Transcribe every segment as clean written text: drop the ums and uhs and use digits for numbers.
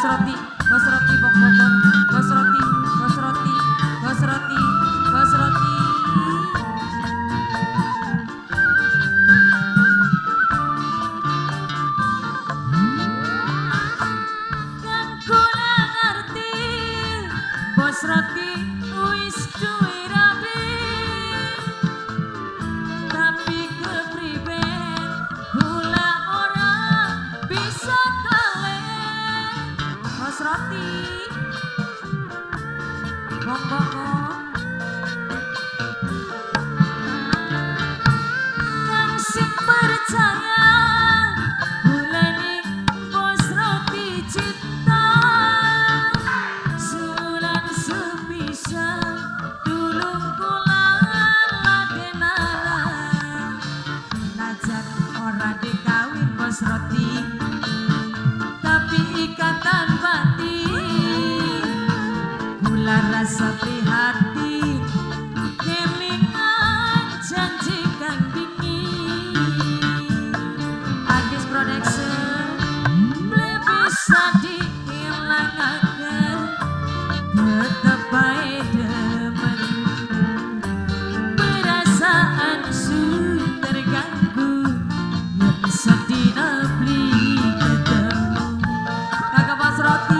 Bos Roti, Bos Roti Bok Bogor, Bos Roti, Bos Roti, Bos Roti, Bos Roti. Yang kula ngerti, Bos Roti wis duwe rapi, tapi kepriben kula ora bisa kalih. Bos Roti Bong Bogor, yang sing percaya bulane Bos Roti cinta, sulan sepisan tulung kula ladenalan, najan ora dikawin Bos Roti, tapi ikatan batin kula rasa prihatin kelingan janji kang dingin. Agis Production beli bisa diilangaken, tetep bae demen perasaan su terganggu, yen sedina beli ketemu. Kakak Bos Roti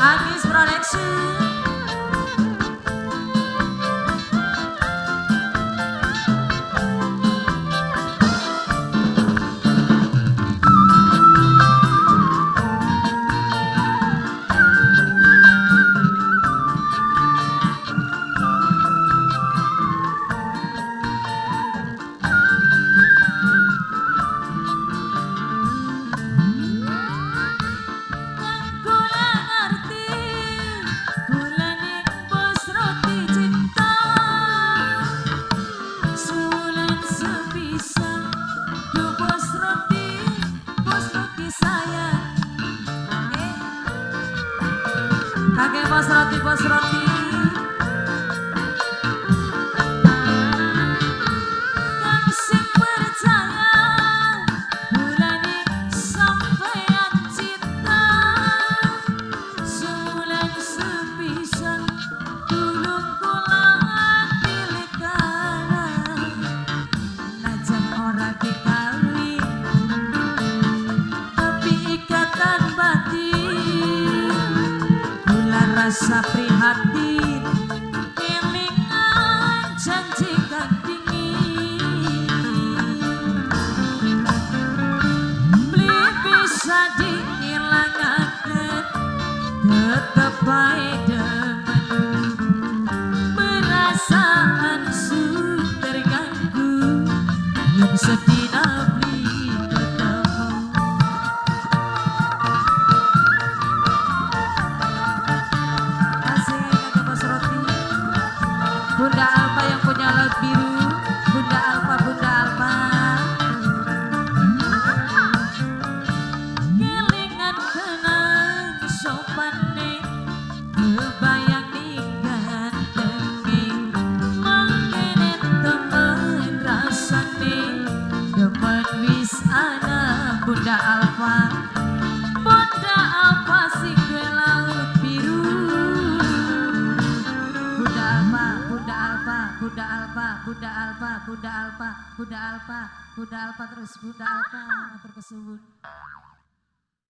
Agis Production. Kakek Bos Roti, Bos Roti. Yang sing percaya bulane sampean cinta, sebulan sepisan tulung kula pilih kanan, najan ora dikawin tapi ikatan batin rasa prihatin kelingan janji kang dingin. Beli bisa diilangaken, tetep bae demen perasaan su terganggu, yang sedina beli ketemu. Bunda Alpa yang punya laut biru, Bunda Alpa, Bunda Alpa. Kelingan kenang sopane, kebayang digantengi, mangkene temen rasane, demen wis ana Bunda Alpa, Bunda Alpa sing duwe laut biru. Bunda Alpa, Bunda Alpa, Bunda Alpa, Bunda Alpa, Bunda Alpa, Bunda Alpa terus Bunda Alpa, matur kesuwun.